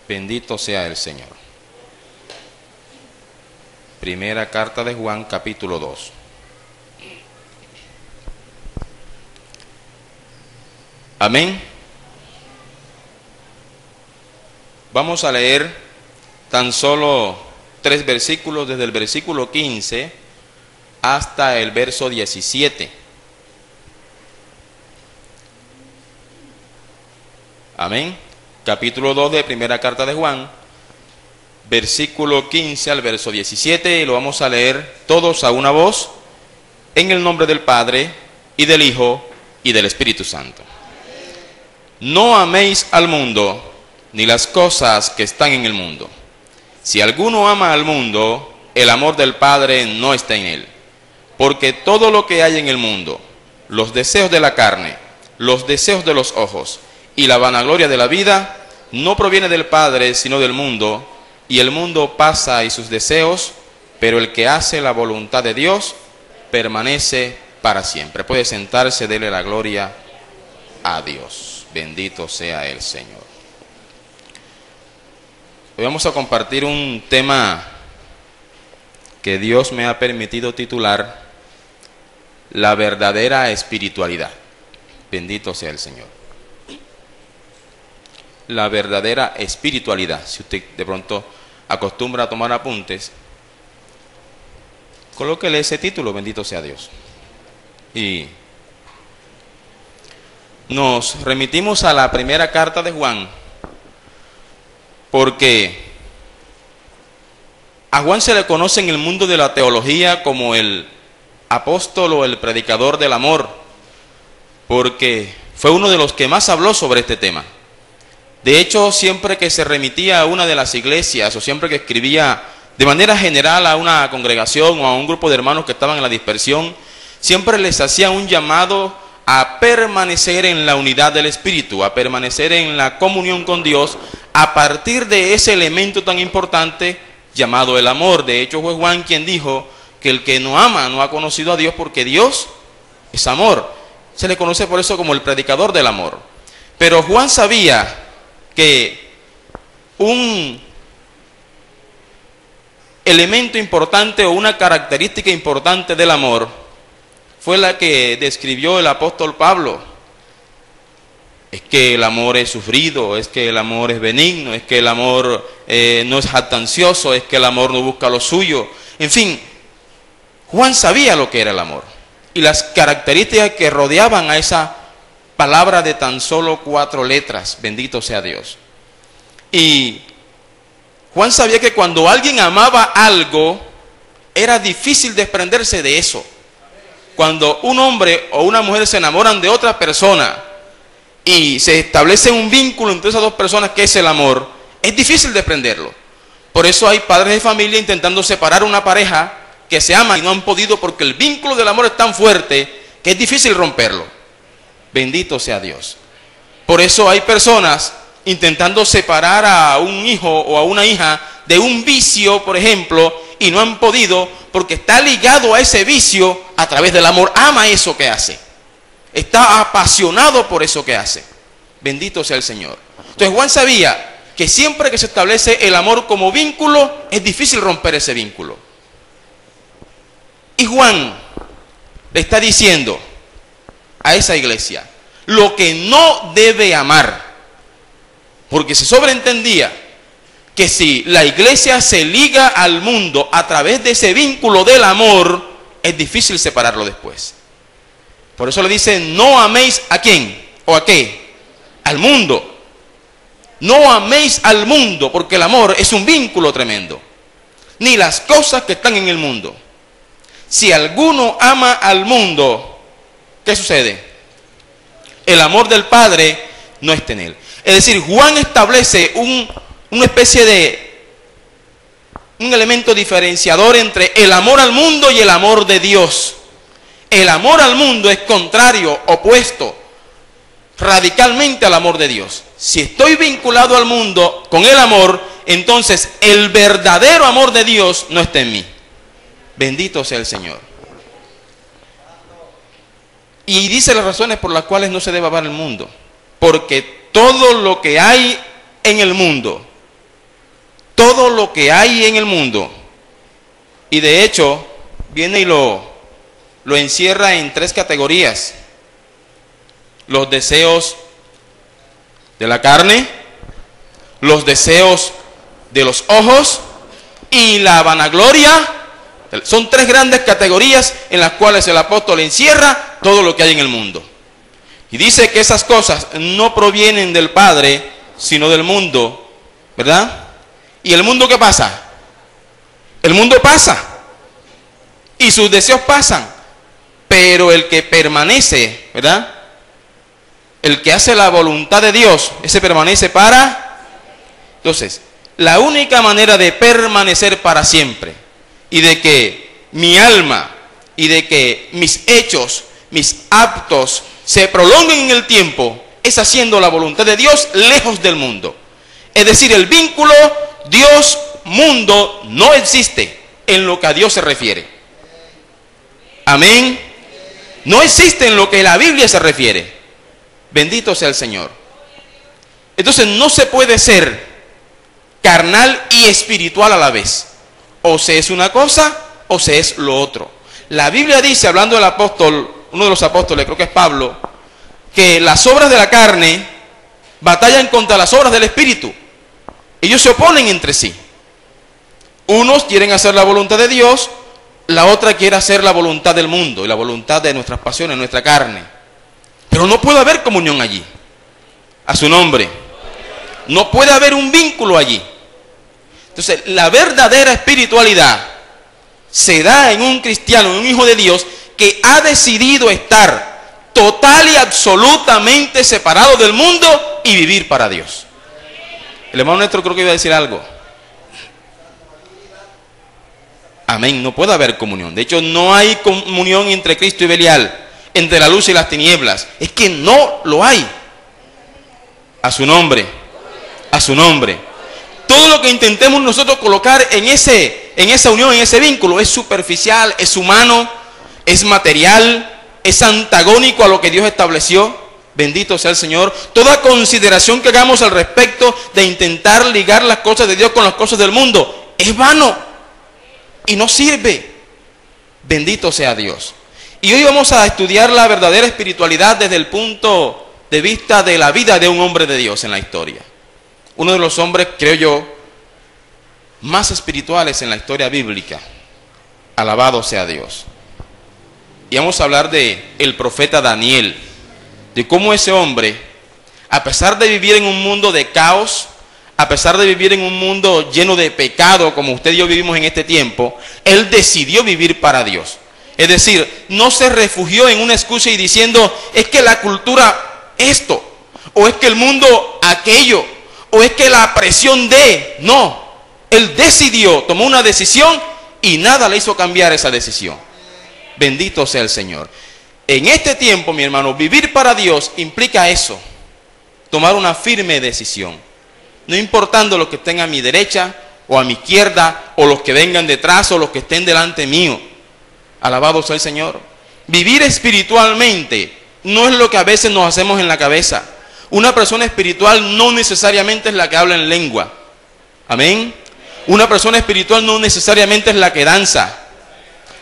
Bendito sea el Señor. Primera carta de Juan, capítulo 2. Amén. Vamos a leer tan solo 3 versículos, desde el versículo 15 hasta el verso 17. Amén. Capítulo 2 de primera carta de Juan, versículo 15 al verso 17, y lo vamos a leer todos a una voz, en el nombre del Padre, y del Hijo, y del Espíritu Santo. No améis al mundo, ni las cosas que están en el mundo. Si alguno ama al mundo, el amor del Padre no está en él. Porque todo lo que hay en el mundo, los deseos de la carne, los deseos de los ojos, y la vanagloria de la vida, no proviene del Padre, sino del mundo, y el mundo pasa y sus deseos, pero el que hace la voluntad de Dios permanece para siempre. Puede sentarse, dele la gloria a Dios. Bendito sea el Señor. Hoy vamos a compartir un tema que Dios me ha permitido titular La verdadera espiritualidad. Bendito sea el Señor. La verdadera espiritualidad. Si usted de pronto acostumbra a tomar apuntes, colóquele ese título, bendito sea Dios. Y nos remitimos a la primera carta de Juan, porque a Juan se le conoce en el mundo de la teología como el apóstol o el predicador del amor, porque fue uno de los que más habló sobre este tema. De hecho, siempre que se remitía a una de las iglesias o siempre que escribía de manera general a una congregación o a un grupo de hermanos que estaban en la dispersión, siempre les hacía un llamado a permanecer en la unidad del Espíritu, a permanecer en la comunión con Dios a partir de ese elemento tan importante llamado el amor. De hecho, fue Juan quien dijo que el que no ama no ha conocido a Dios, porque Dios es amor. Se le conoce por eso como el predicador del amor. Pero Juan sabía que un elemento importante o una característica importante del amor fue la que describió el apóstol Pablo. Es que el amor es sufrido, es que el amor es benigno, es que el amor no es jactancioso, es que el amor no busca lo suyo. En fin, Juan sabía lo que era el amor y las características que rodeaban a esa palabra de tan solo 4 letras, bendito sea Dios. Y Juan sabía que cuando alguien amaba algo, era difícil desprenderse de eso. Cuando un hombre o una mujer se enamoran de otra persona y se establece un vínculo entre esas dos personas que es el amor, es difícil desprenderlo. Por eso hay padres de familia intentando separar una pareja que se ama y no han podido, porque el vínculo del amor es tan fuerte que es difícil romperlo. Bendito sea Dios. Por eso hay personas intentando separar a un hijo o a una hija de un vicio, por ejemplo, y no han podido, porque está ligado a ese vicio a través del amor. Ama eso que hace. Está apasionado por eso que hace. Bendito sea el Señor. Entonces Juan sabía que siempre que se establece el amor como vínculo, es difícil romper ese vínculo. Y Juan le está diciendo a esa iglesia lo que no debe amar, porque se sobreentendía que si la iglesia se liga al mundo a través de ese vínculo del amor, es difícil separarlo después. Por eso le dice: no améis ¿a quién? ¿O a qué? Al mundo. No améis al mundo, porque el amor es un vínculo tremendo. Ni las cosas que están en el mundo. Si alguno ama al mundo, ¿qué sucede? El amor del Padre no está en él. Es decir, Juan establece una especie de un elemento diferenciador entre el amor al mundo y el amor de Dios. El amor al mundo es contrario, opuesto radicalmente al amor de Dios. Si estoy vinculado al mundo con el amor, entonces el verdadero amor de Dios no está en mí. Bendito sea el Señor. Y dice las razones por las cuales no se debe amar el mundo. Porque todo lo que hay en el mundo, todo lo que hay en el mundo. Y de hecho, viene y lo encierra en 3 categorías: los deseos de la carne, los deseos de los ojos y la vanagloria. Son 3 grandes categorías en las cuales el apóstol encierra todo lo que hay en el mundo. Y dice que esas cosas no provienen del Padre, sino del mundo, ¿verdad? ¿Y el mundo qué pasa? El mundo pasa y sus deseos pasan, pero el que permanece, ¿verdad?, el que hace la voluntad de Dios, ese permanece para. Entonces, la única manera de permanecer para siempre y de que mi alma y de que mis hechos, mis actos se prolonguen en el tiempo es haciendo la voluntad de Dios lejos del mundo. Es decir, el vínculo Dios-mundo no existe en lo que a Dios se refiere. Amén. No existe en lo que la Biblia se refiere. Bendito sea el Señor. Entonces no se puede ser carnal y espiritual a la vez. O se es una cosa o se es lo otro. La Biblia dice, hablando del apóstol, uno de los apóstoles, creo que es Pablo, que las obras de la carne batallan contra las obras del espíritu. Ellos se oponen entre sí. Unos quieren hacer la voluntad de Dios, la otra quiere hacer la voluntad del mundo y la voluntad de nuestras pasiones, nuestra carne. Pero no puede haber comunión allí. A su nombre. No puede haber un vínculo allí. Entonces, la verdadera espiritualidad se da en un cristiano, en un hijo de Dios, que ha decidido estar total y absolutamente separado del mundo y vivir para Dios. El hermano Néstor creo que iba a decir algo. Amén. No puede haber comunión. De hecho, no hay comunión entre Cristo y Belial, entre la luz y las tinieblas. Es que no lo hay. A su nombre. A su nombre. Todo lo que intentemos nosotros colocar en esa unión, en ese vínculo, es superficial, es humano, es material, es antagónico a lo que Dios estableció. Bendito sea el Señor. Toda consideración que hagamos al respecto de intentar ligar las cosas de Dios con las cosas del mundo es vano y no sirve. Bendito sea Dios. Y hoy vamos a estudiar la verdadera espiritualidad desde el punto de vista de la vida de un hombre de Dios en la historia. Uno de los hombres, creo yo, más espirituales en la historia bíblica. Alabado sea Dios. Y vamos a hablar de el profeta Daniel, de cómo ese hombre, a pesar de vivir en un mundo de caos, a pesar de vivir en un mundo lleno de pecado, como usted y yo vivimos en este tiempo, él decidió vivir para Dios. Es decir, no se refugió en una excusa y diciendo, es que la cultura esto, o es que el mundo aquello, o es que la presión de. No, él decidió, tomó una decisión y nada le hizo cambiar esa decisión. Bendito sea el Señor. En este tiempo, mi hermano, vivir para Dios implica eso, tomar una firme decisión, no importando los que estén a mi derecha o a mi izquierda, o los que vengan detrás o los que estén delante mío. Alabado sea el Señor. Vivir espiritualmente no es lo que a veces nos hacemos en la cabeza. Una persona espiritual no necesariamente es la que habla en lengua. Amén. Una persona espiritual no necesariamente es la que danza.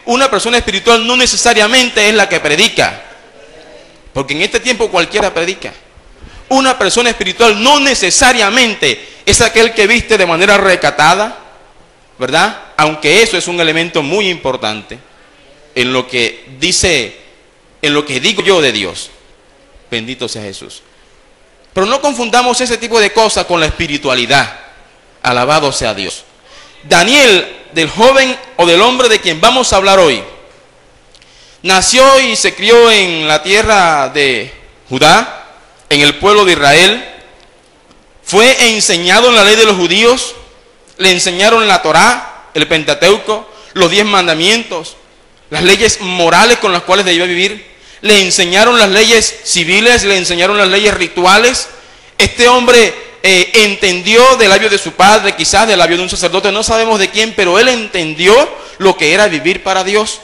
Una persona espiritual no necesariamente es la que predica. Porque en este tiempo cualquiera predica. Una persona espiritual no necesariamente es aquel que viste de manera recatada, ¿verdad? Aunque eso es un elemento muy importante en lo que dice, en lo que digo yo de Dios. Bendito sea Jesús. Pero no confundamos ese tipo de cosas con la espiritualidad. Alabado sea Dios. Daniel, del joven o del hombre de quien vamos a hablar hoy, nació y se crió en la tierra de Judá, en el pueblo de Israel. Fue enseñado en la ley de los judíos, le enseñaron la Torá, el Pentateuco, los 10 mandamientos, las leyes morales con las cuales debía vivir. Le enseñaron las leyes civiles, le enseñaron las leyes rituales. Este hombre entendió del labio de su padre, quizás del labio de un sacerdote, no sabemos de quién, pero él entendió lo que era vivir para Dios.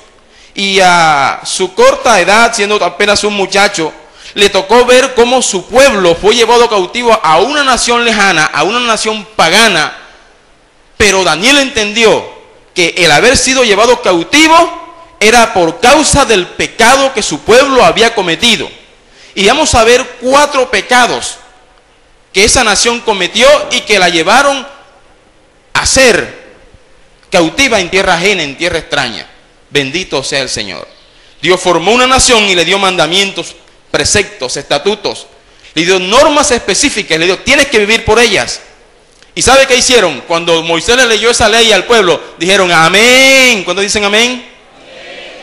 Y a su corta edad, siendo apenas un muchacho, le tocó ver cómo su pueblo fue llevado cautivo a una nación lejana, a una nación pagana, Pero Daniel entendió que el haber sido llevado cautivo era por causa del pecado que su pueblo había cometido. Y vamos a ver 4 pecados que esa nación cometió y que la llevaron a ser cautiva en tierra ajena, en tierra extraña. Bendito sea el Señor. Dios formó una nación y le dio mandamientos, preceptos, estatutos. Le dio normas específicas, le dijo, tienes que vivir por ellas. ¿Y sabe qué hicieron? Cuando Moisés le leyó esa ley al pueblo, dijeron amén. ¿Cuándo dicen amén? Amén.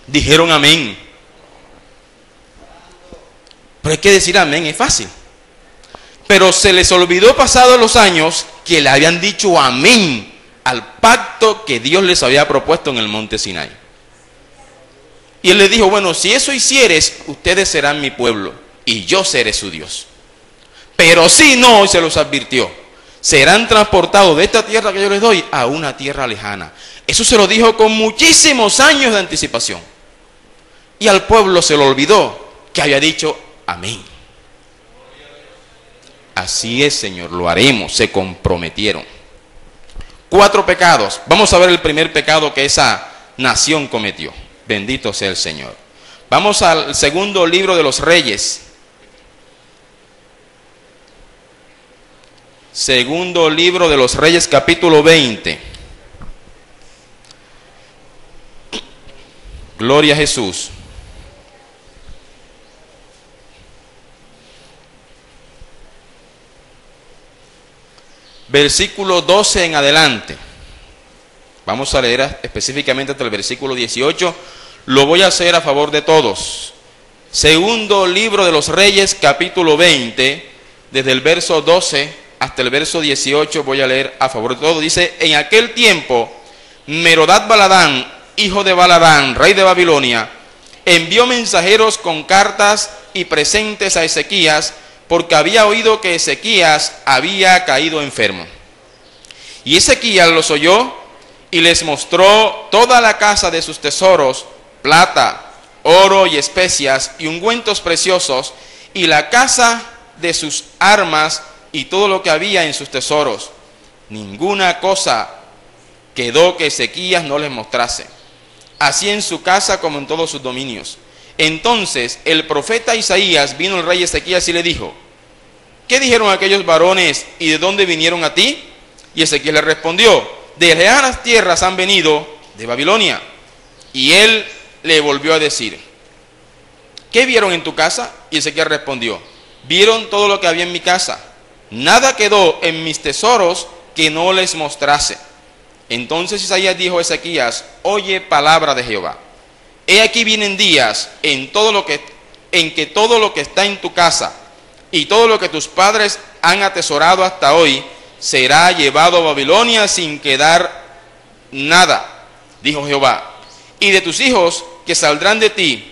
Dijeron amén. Pero hay que decir amén, es fácil. Pero se les olvidó pasados los años que le habían dicho amén al pacto que Dios les había propuesto en el monte Sinai. Y él les dijo, bueno, si eso hicieres, ustedes serán mi pueblo y yo seré su Dios. Pero si no, se los advirtió, serán transportados de esta tierra que yo les doy a una tierra lejana. Eso se lo dijo con muchísimos años de anticipación. Y al pueblo se le olvidó que había dicho amén. Así es, Señor, lo haremos, se comprometieron. 4 pecados. Vamos a ver el primer pecado que esa nación cometió. Bendito sea el Señor. Vamos al segundo libro de los Reyes. Segundo libro de los Reyes, capítulo 20. Gloria a Jesús. Versículo 12 en adelante. Vamos a leer específicamente hasta el versículo 18. Lo voy a hacer a favor de todos. Segundo libro de los Reyes, capítulo 20, desde el verso 12 hasta el verso 18, voy a leer a favor de todos. Dice, en aquel tiempo, Merodach-Baladán, hijo de Baladán, rey de Babilonia, envió mensajeros con cartas y presentes a Ezequías, porque había oído que Ezequías había caído enfermo. Y Ezequías los oyó y les mostró toda la casa de sus tesoros, plata, oro y especias y ungüentos preciosos, y la casa de sus armas y todo lo que había en sus tesoros. Ninguna cosa quedó que Ezequías no les mostrase, así en su casa como en todos sus dominios. Entonces el profeta Isaías vino al rey Ezequías y le dijo, ¿qué dijeron aquellos varones y de dónde vinieron a ti? Y Ezequías le respondió, de lejanas tierras han venido, de Babilonia. Y él le volvió a decir, ¿qué vieron en tu casa? Y Ezequías respondió, vieron todo lo que había en mi casa, nada quedó en mis tesoros que no les mostrase. Entonces Isaías dijo a Ezequías, oye palabra de Jehová. He aquí vienen días en que todo lo que está en tu casa y todo lo que tus padres han atesorado hasta hoy será llevado a Babilonia sin quedar nada, dijo Jehová. Y de tus hijos que saldrán de ti,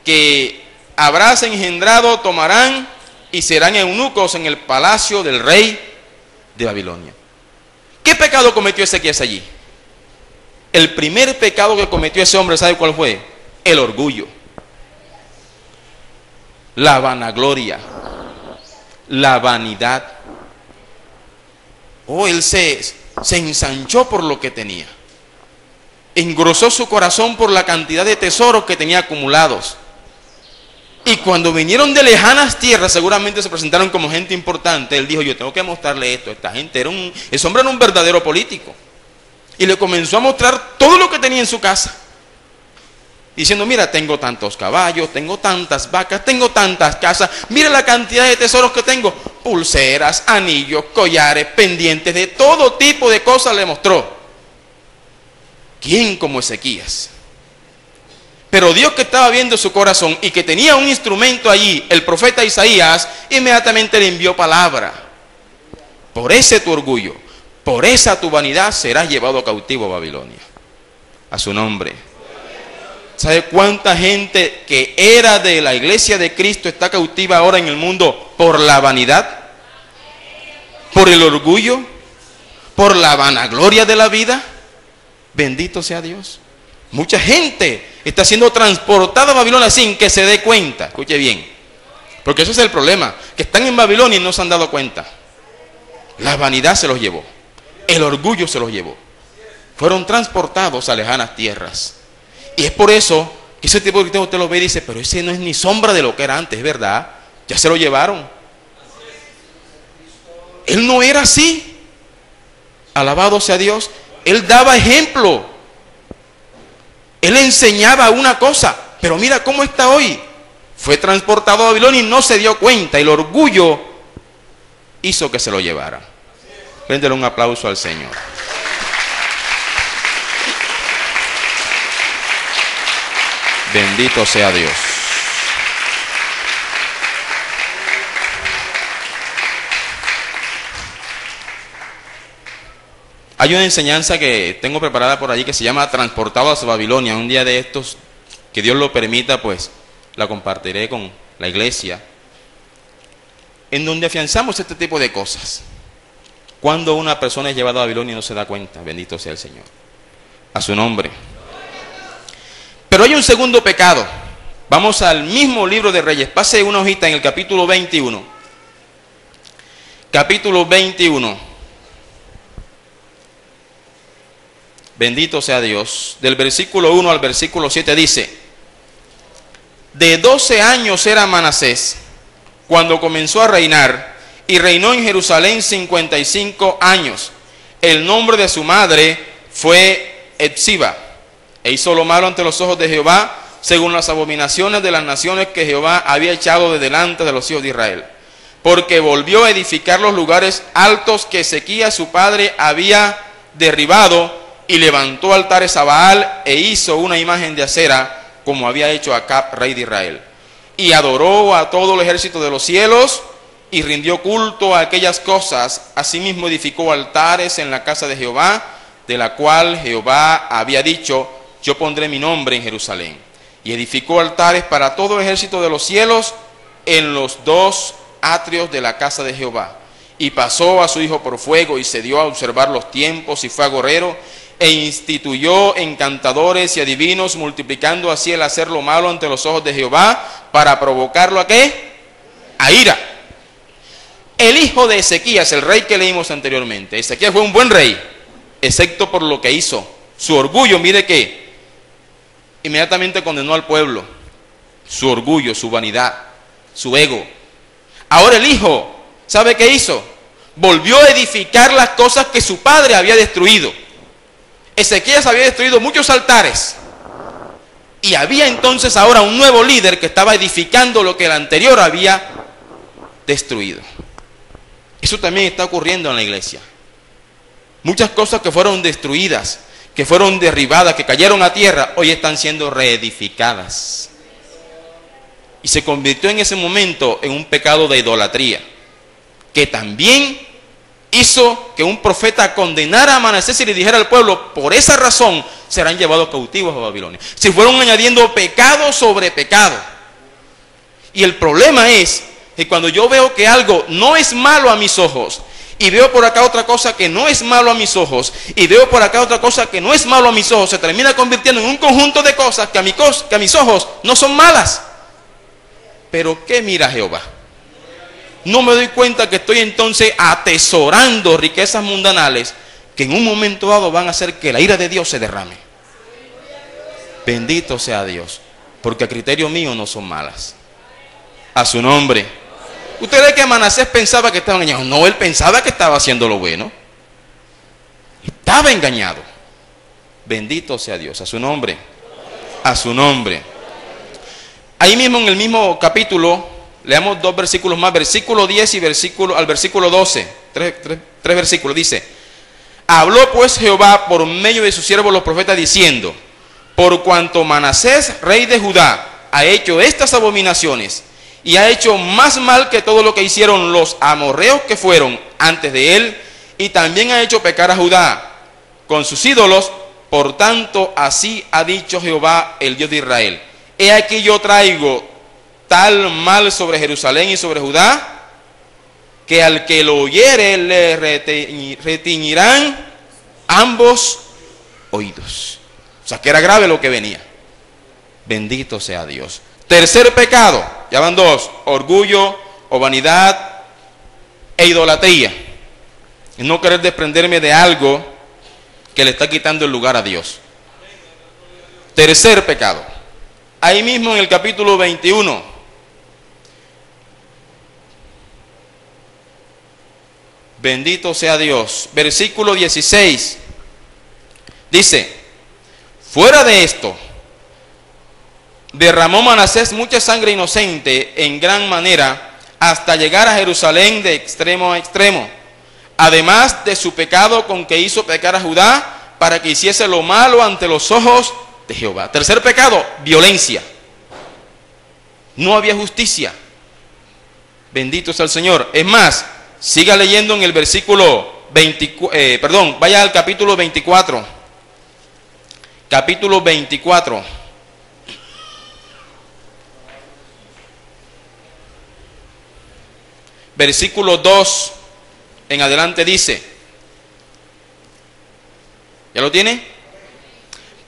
que habrás engendrado, tomarán y serán eunucos en el palacio del rey de Babilonia. ¿Qué pecado cometió Ezequías allí? El primer pecado que cometió ese hombre, ¿sabe cuál fue? El orgullo, la vanagloria, la vanidad. Él se ensanchó por lo que tenía, engrosó su corazón por la cantidad de tesoros que tenía acumulados. Y cuando vinieron de lejanas tierras, seguramente se presentaron como gente importante. Él dijo, yo tengo que mostrarle esto a esta gente. Ese hombre era un verdadero político. Y le comenzó a mostrar todo lo que tenía en su casa, diciendo, mira, tengo tantos caballos, tengo tantas vacas, tengo tantas casas, mira la cantidad de tesoros que tengo, pulseras, anillos, collares, pendientes, de todo tipo de cosas le mostró. ¿Quién como Ezequías? Pero Dios, que estaba viendo su corazón y que tenía un instrumento allí, el profeta Isaías, inmediatamente le envió palabra. Por ese tu orgullo, por esa tu vanidad serás llevado cautivo a Babilonia. A su nombre. ¿Sabe cuánta gente que era de la iglesia de Cristo está cautiva ahora en el mundo por la vanidad? ¿Por el orgullo? ¿Por la vanagloria de la vida? Bendito sea Dios. Mucha gente está siendo transportada a Babilonia sin que se dé cuenta. Escuche bien, porque eso es el problema, que están en Babilonia y no se han dado cuenta. La vanidad se los llevó. El orgullo se los llevó. Fueron transportados a lejanas tierras. Y es por eso que ese tipo de cristiano usted lo ve y dice, pero ese no es ni sombra de lo que era antes, ¿verdad? Ya se lo llevaron. Él no era así. Alabado sea Dios. Él daba ejemplo. Él enseñaba una cosa. Pero mira cómo está hoy. Fue transportado a Babilonia y no se dio cuenta. El orgullo hizo que se lo llevara. Préndele un aplauso al Señor. Bendito sea Dios. Hay una enseñanza que tengo preparada por allí que se llama Transportados a Babilonia. Un día de estos, que Dios lo permita, pues la compartiré con la iglesia, en donde afianzamos este tipo de cosas. Cuando una persona es llevada a Babilonia y no se da cuenta, bendito sea el Señor. A su nombre. Pero hay un segundo pecado. Vamos al mismo libro de Reyes. Pase una hojita en el capítulo 21. Capítulo 21. Bendito sea Dios. Del versículo 1 al versículo 7 dice: de 12 años era Manasés cuando comenzó a reinar, y reinó en Jerusalén 55 años. El nombre de su madre fue Epsiba, e hizo lo malo ante los ojos de Jehová, según las abominaciones de las naciones que Jehová había echado de delante de los hijos de Israel. Porque volvió a edificar los lugares altos que Ezequías su padre había derribado, y levantó altares a Baal, e hizo una imagen de acera, como había hecho Acab, rey de Israel. Y adoró a todo el ejército de los cielos, y rindió culto a aquellas cosas. Asimismo edificó altares en la casa de Jehová, de la cual Jehová había dicho: yo pondré mi nombre en Jerusalén. Y edificó altares para todo el ejército de los cielos en los 2 atrios de la casa de Jehová. Y pasó a su hijo por fuego, y se dio a observar los tiempos, y fue agorero, e instituyó encantadores y adivinos, multiplicando así el hacer lo malo ante los ojos de Jehová, para provocarlo ¿a qué? A ira. El hijo de Ezequías, el rey que leímos anteriormente, Ezequías fue un buen rey, excepto por lo que hizo. Su orgullo, mire que inmediatamente condenó al pueblo. Su orgullo, su vanidad, su ego. Ahora el hijo, ¿sabe qué hizo? Volvió a edificar las cosas que su padre había destruido. Ezequías había destruido muchos altares, y había entonces ahora un nuevo líder que estaba edificando lo que el anterior había destruido. Eso también está ocurriendo en la iglesia. Muchas cosas que fueron destruidas, que fueron derribadas, que cayeron a tierra, hoy están siendo reedificadas. Y se convirtió en ese momento en un pecado de idolatría, que también hizo que un profeta condenara a Manasés y le dijera al pueblo: por esa razón serán llevados cautivos a Babilonia. Se fueron añadiendo pecado sobre pecado. Y el problema es que cuando yo veo que algo no es malo a mis ojos, y veo por acá otra cosa que no es malo a mis ojos, y veo por acá otra cosa que no es malo a mis ojos, se termina convirtiendo en un conjunto de cosas que a mis ojos no son malas. Pero ¿qué mira Jehová? No me doy cuenta que estoy entonces atesorando riquezas mundanales que en un momento dado van a hacer que la ira de Dios se derrame. Bendito sea Dios, porque a criterio mío no son malas. A su nombre. ¿Usted cree que Manasés pensaba que estaba engañado? No, él pensaba que estaba haciendo lo bueno. Estaba engañado. Bendito sea Dios. A su nombre. A su nombre. Ahí mismo en el mismo capítulo, leamos 2 versículos más, versículo 10 y al versículo 12, tres versículos, dice: habló pues Jehová por medio de sus siervos los profetas diciendo: por cuanto Manasés, rey de Judá, ha hecho estas abominaciones, y ha hecho más mal que todo lo que hicieron los amorreos que fueron antes de él, y también ha hecho pecar a Judá con sus ídolos, por tanto así ha dicho Jehová, el Dios de Israel: he aquí yo traigo tal mal sobre Jerusalén y sobre Judá, que al que lo oyere le retiñirán ambos oídos. O sea, que era grave lo que venía. Bendito sea Dios. Tercer pecado, ya van 2: orgullo o vanidad e idolatría. Es no querer desprenderme de algo que le está quitando el lugar a Dios. Tercer pecado. Ahí mismo en el capítulo 21. Bendito sea Dios. Versículo 16. Dice: fuera de esto, derramó Manasés mucha sangre inocente en gran manera, hasta llegar a Jerusalén de extremo a extremo, además de su pecado con que hizo pecar a Judá, para que hiciese lo malo ante los ojos de Jehová. Tercer pecado, violencia. No había justicia. Bendito sea el Señor. Es más, siga leyendo en el versículo 24, vaya al capítulo 24. Capítulo 24. Versículo 2 en adelante dice, ¿ya lo tiene?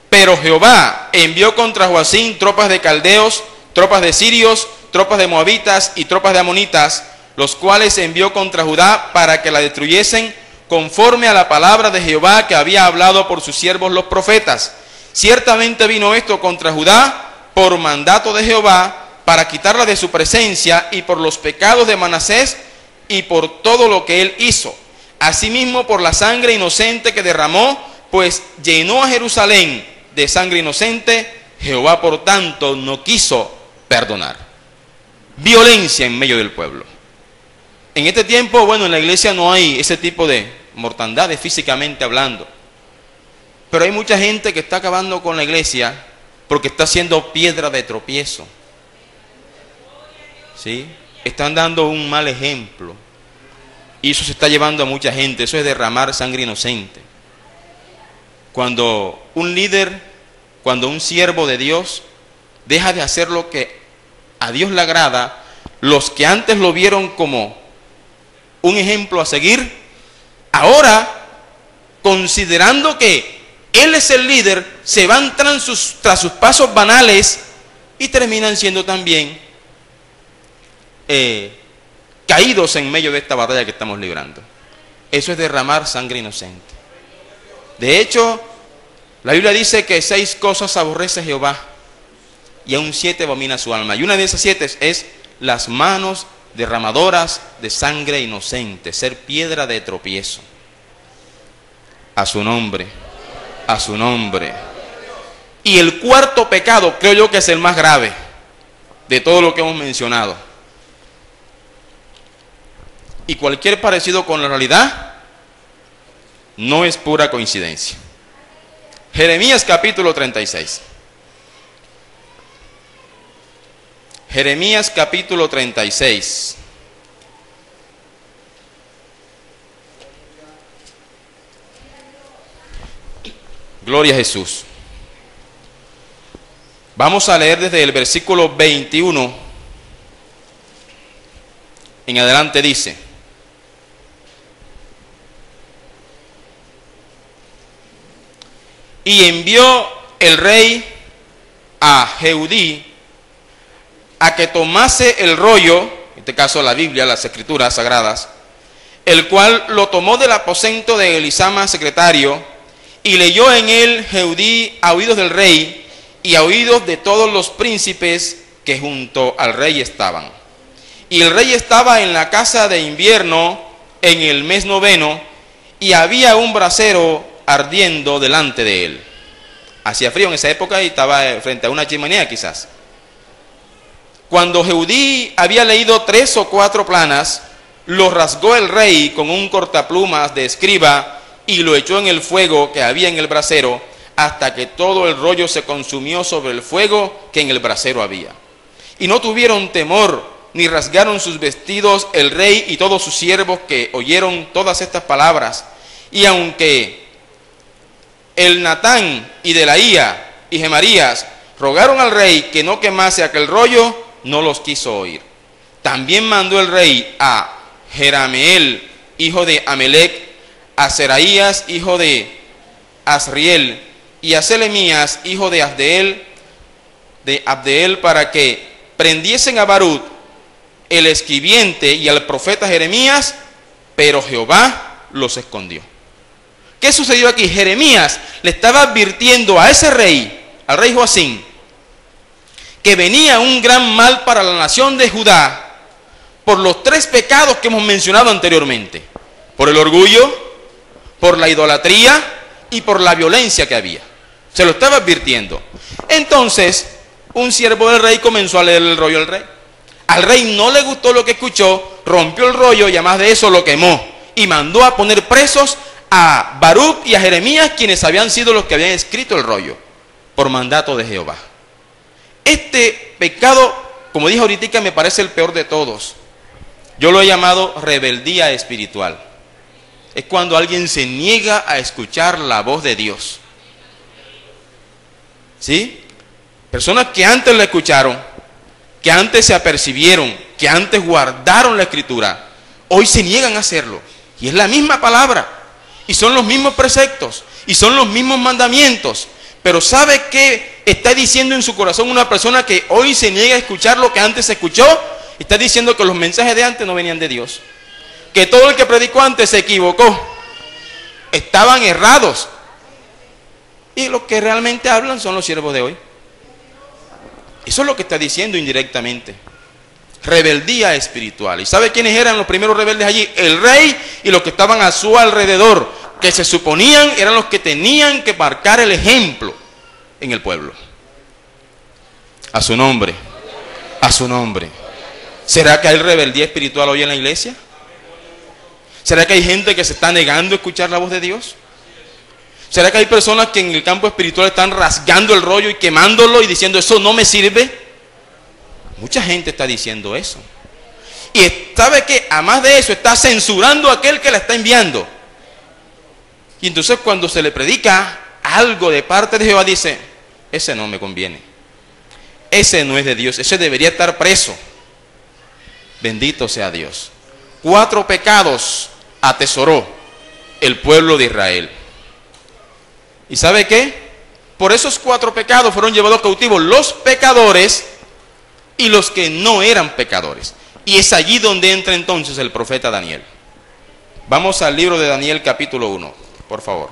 Pero Jehová envió contra Joacim tropas de caldeos, tropas de sirios, tropas de moabitas y tropas de amonitas, los cuales envió contra Judá para que la destruyesen, conforme a la palabra de Jehová que había hablado por sus siervos los profetas. Ciertamente vino esto contra Judá por mandato de Jehová, para quitarla de su presencia, y por los pecados de Manasés y por todo lo que él hizo. Asimismo por la sangre inocente que derramó, pues llenó a Jerusalén de sangre inocente. Jehová por tanto no quiso perdonar. Violencia en medio del pueblo. En este tiempo, bueno, en la iglesia no hay ese tipo de mortandades físicamente hablando, pero hay mucha gente que está acabando con la iglesia porque está siendo piedra de tropiezo. ¿Sí? Están dando un mal ejemplo y eso se está llevando a mucha gente. Eso es derramar sangre inocente. Cuando un líder, cuando un siervo de Dios deja de hacer lo que a Dios le agrada, los que antes lo vieron como un ejemplo a seguir, ahora, considerando que él es el líder, se van tras sus pasos banales y terminan siendo también caídos en medio de esta batalla que estamos librando. Eso es derramar sangre inocente. De hecho, la Biblia dice que 6 cosas aborrece Jehová y aún 7 abomina su alma. Y una de esas 7 es las manos derramadoras de sangre inocente, ser piedra de tropiezo. A su nombre, a su nombre. Y el cuarto pecado, creo yo que es el más grave de todo lo que hemos mencionado. Y cualquier parecido con la realidad no es pura coincidencia. Jeremías capítulo 36. Jeremías capítulo 36. Gloria a Jesús. Vamos a leer desde el versículo 21 en adelante. Dice: y envió el rey a Jehudí a que tomase el rollo, en este caso la Biblia, las escrituras sagradas, el cual lo tomó del aposento de Elisama, secretario, y leyó en él Jehudí a oídos del rey y a oídos de todos los príncipes que junto al rey estaban. Y el rey estaba en la casa de invierno en el mes 9, y había un brasero ardiendo delante de él. Hacía frío en esa época y estaba frente a una chimenea quizás. Cuando Jehudí había leído 3 o 4 planas, lo rasgó el rey con un cortaplumas de escriba y lo echó en el fuego que había en el brasero, hasta que todo el rollo se consumió sobre el fuego que en el brasero había. Y no tuvieron temor, ni rasgaron sus vestidos el rey y todos sus siervos que oyeron todas estas palabras. Y aunque el Natán y Delaía y Gemarías rogaron al rey que no quemase aquel rollo, no los quiso oír. También mandó el rey a Jerameel, hijo de Amelec, a Seraías, hijo de Asriel, y a Selemías, hijo de Abdeel, para que prendiesen a Barut, el escribiente, y al profeta Jeremías, pero Jehová los escondió. ¿Qué sucedió aquí? Jeremías le estaba advirtiendo a ese rey, al rey Joacim, que venía un gran mal para la nación de Judá por los 3 pecados que hemos mencionado anteriormente: por el orgullo, por la idolatría y por la violencia que había. Se lo estaba advirtiendo. Entonces, un siervo del rey comenzó a leer el rollo al rey. Al rey no le gustó lo que escuchó, rompió el rollo y además de eso lo quemó. Y mandó a poner presos a Baruch y a Jeremías, quienes habían sido los que habían escrito el rollo, por mandato de Jehová. Este pecado, como dije ahorita, me parece el peor de todos. Yo lo he llamado rebeldía espiritual. Es cuando alguien se niega a escuchar la voz de Dios. ¿Sí? Personas que antes la escucharon, que antes se apercibieron, que antes guardaron la escritura, hoy se niegan a hacerlo. Y es la misma palabra, y son los mismos preceptos, y son los mismos mandamientos. Pero ¿sabe qué está diciendo en su corazón una persona que hoy se niega a escuchar lo que antes se escuchó? Está diciendo que los mensajes de antes no venían de Dios, que todo el que predicó antes se equivocó, estaban errados, y los que realmente hablan son los siervos de hoy. Eso es lo que está diciendo indirectamente. Rebeldía espiritual. ¿Y sabe quiénes eran los primeros rebeldes allí? El rey y los que estaban a su alrededor, que se suponían eran los que tenían que marcar el ejemplo en el pueblo. A su nombre, a su nombre. ¿Será que hay rebeldía espiritual hoy en la iglesia? ¿Será que hay gente que se está negando a escuchar la voz de Dios? ¿Será que hay personas que en el campo espiritual están rasgando el rollo y quemándolo y diciendo eso no me sirve? Mucha gente está diciendo eso. Y sabe que además de eso está censurando a aquel que la está enviando. Y entonces cuando se le predica algo de parte de Jehová dice, ese no me conviene, ese no es de Dios, ese debería estar preso. Bendito sea Dios. 4 pecados atesoró el pueblo de Israel. ¿Y sabe qué? Por esos 4 pecados fueron llevados cautivos los pecadores y los que no eran pecadores. Y es allí donde entra entonces el profeta Daniel. Vamos al libro de Daniel capítulo 1, por favor.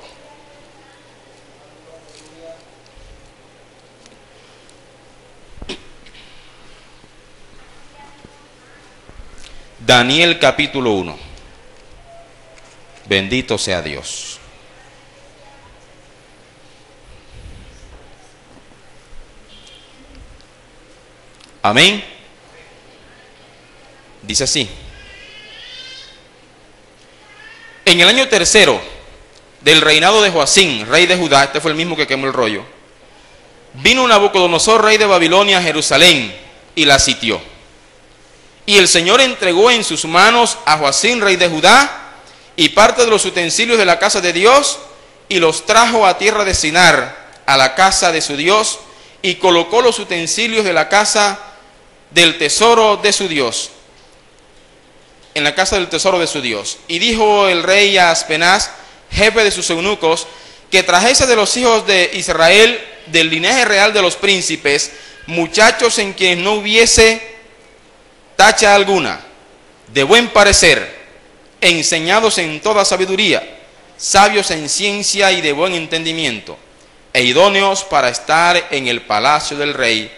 Daniel capítulo 1. Bendito sea Dios. Amén. Dice así: en el año 3 del reinado de Joacim, rey de Judá, este fue el mismo que quemó el rollo, vino Nabucodonosor, rey de Babilonia, a Jerusalén y la sitió. Y el Señor entregó en sus manos a Joacim, rey de Judá, y parte de los utensilios de la casa de Dios, y los trajo a tierra de Sinar, a la casa de su Dios, y colocó los utensilios de la casa del tesoro de su Dios, en la casa del tesoro de su Dios. Y dijo el rey a Aspenaz, jefe de sus eunucos, que trajese de los hijos de Israel, del linaje real de los príncipes, muchachos en quienes no hubiese tacha alguna, de buen parecer, enseñados en toda sabiduría, sabios en ciencia y de buen entendimiento, e idóneos para estar en el palacio del rey,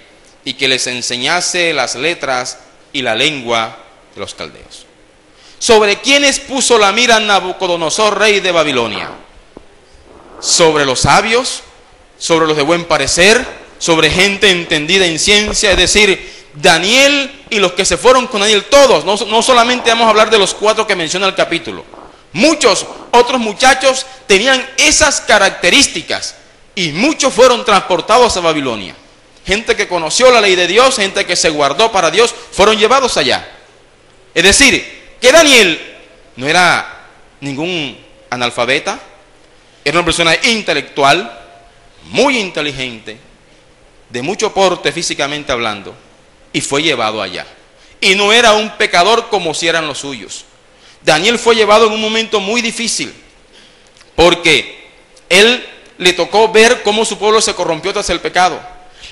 y que les enseñase las letras y la lengua de los caldeos. ¿Sobre quiénes puso la mira Nabucodonosor, rey de Babilonia? Sobre los sabios, sobre los de buen parecer, sobre gente entendida en ciencia, es decir, Daniel y los que se fueron con Daniel, todos, no solamente vamos a hablar de los 4 que menciona el capítulo. Muchos otros muchachos tenían esas características y muchos fueron transportados a Babilonia. Gente que conoció la ley de Dios, gente que se guardó para Dios, fueron llevados allá. Es decir, que Daniel no era ningún analfabeta, era una persona intelectual, muy inteligente, de mucho porte físicamente hablando, y fue llevado allá. Y no era un pecador como si eran los suyos. Daniel fue llevado en un momento muy difícil, porque él le tocó ver cómo su pueblo se corrompió tras el pecado.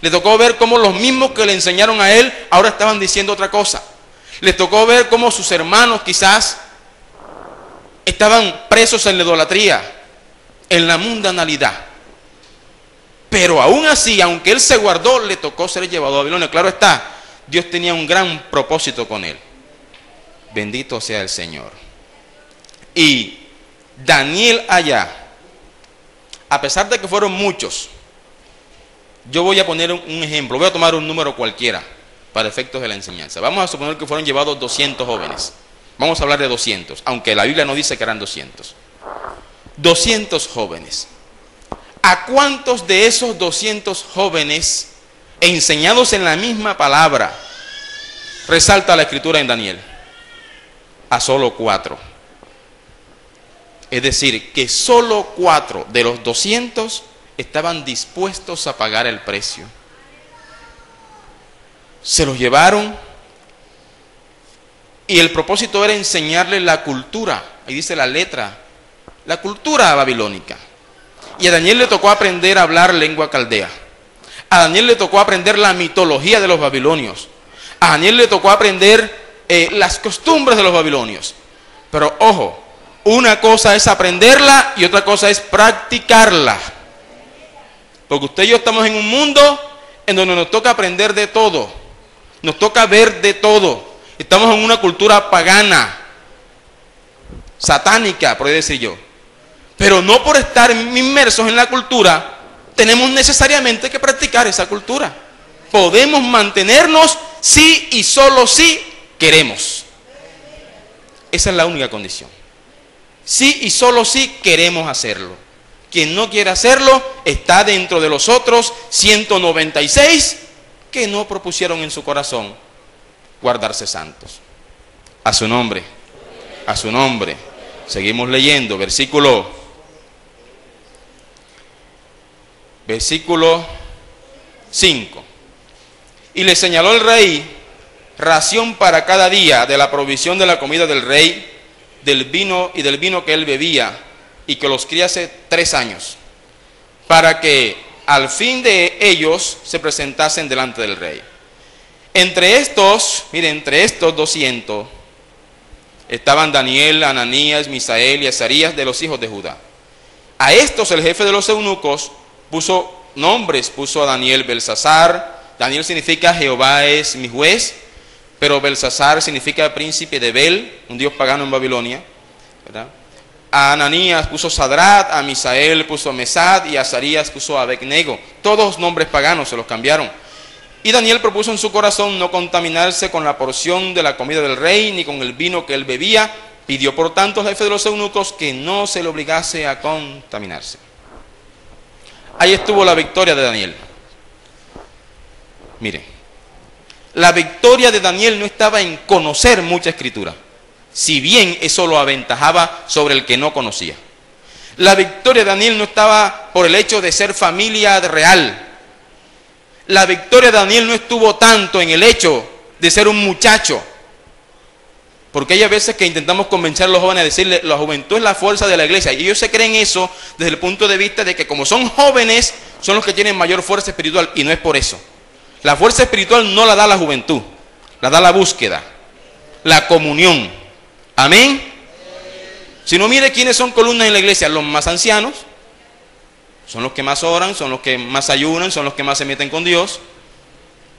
Le tocó ver cómo los mismos que le enseñaron a él ahora estaban diciendo otra cosa. Le tocó ver cómo sus hermanos quizás estaban presos en la idolatría, en la mundanalidad. Pero aún así, aunque él se guardó, le tocó ser llevado a Babilonia. Claro está, Dios tenía un gran propósito con él. Bendito sea el Señor. Y Daniel allá, a pesar de que fueron muchos, yo voy a poner un ejemplo, voy a tomar un número cualquiera para efectos de la enseñanza. Vamos a suponer que fueron llevados 200 jóvenes. Vamos a hablar de 200, aunque la Biblia no dice que eran 200. 200 jóvenes. ¿A cuántos de esos 200 jóvenes, enseñados en la misma palabra, resalta la Escritura en Daniel? A solo 4. Es decir, que solo 4 de los 200 estaban dispuestos a pagar el precio. Se los llevaron y el propósito era enseñarles la cultura, ahí dice la letra, la cultura babilónica. Y a Daniel le tocó aprender a hablar lengua caldea. A Daniel le tocó aprender la mitología de los babilonios. A Daniel le tocó aprender las costumbres de los babilonios. Pero ojo, una cosa es aprenderla y otra cosa es practicarla. Porque usted y yo estamos en un mundo en donde nos toca aprender de todo. Nos toca ver de todo. Estamos en una cultura pagana, satánica, podría decir yo. Pero no por estar inmersos en la cultura, tenemos necesariamente que practicar esa cultura. Podemos mantenernos si y solo si queremos. Esa es la única condición. Si y solo si queremos hacerlo. Quien no quiere hacerlo está dentro de los otros 196 que no propusieron en su corazón guardarse santos. A su nombre, a su nombre. Seguimos leyendo, versículo 5. Y le señaló el rey ración para cada día de la provisión de la comida del rey, del vino y del vino que él bebía, y que los criase 3 años, para que al fin de ellos se presentasen delante del rey. Entre estos, miren, entre estos 200 estaban Daniel, Ananías, Misael y Azarías de los hijos de Judá. A estos el jefe de los eunucos puso nombres, puso a Daniel Belsasar. Daniel significa Jehová es mi juez, pero Belsasar significa príncipe de Bel, un dios pagano en Babilonia, ¿verdad? A Ananías puso Sadrat, a Misael puso Mesad y a Azarías puso Abednego. Todos nombres paganos se los cambiaron. Y Daniel propuso en su corazón no contaminarse con la porción de la comida del rey ni con el vino que él bebía. Pidió por tanto al jefe de los eunucos que no se le obligase a contaminarse. Ahí estuvo la victoria de Daniel. Mire, la victoria de Daniel no estaba en conocer mucha escritura, si bien eso lo aventajaba sobre el que no conocía. La victoria de Daniel no estaba por el hecho de ser familia real. La victoria de Daniel no estuvo tanto en el hecho de ser un muchacho. Porque hay veces que intentamos convencer a los jóvenes a decirle, la juventud es la fuerza de la iglesia. Y ellos se creen eso desde el punto de vista de que como son jóvenes, son los que tienen mayor fuerza espiritual. Y no es por eso. La fuerza espiritual no la da la juventud, la da la búsqueda, la comunión. Amén. Si no, mire quiénes son columnas en la iglesia. Los más ancianos son los que más oran, son los que más ayunan, son los que más se meten con Dios,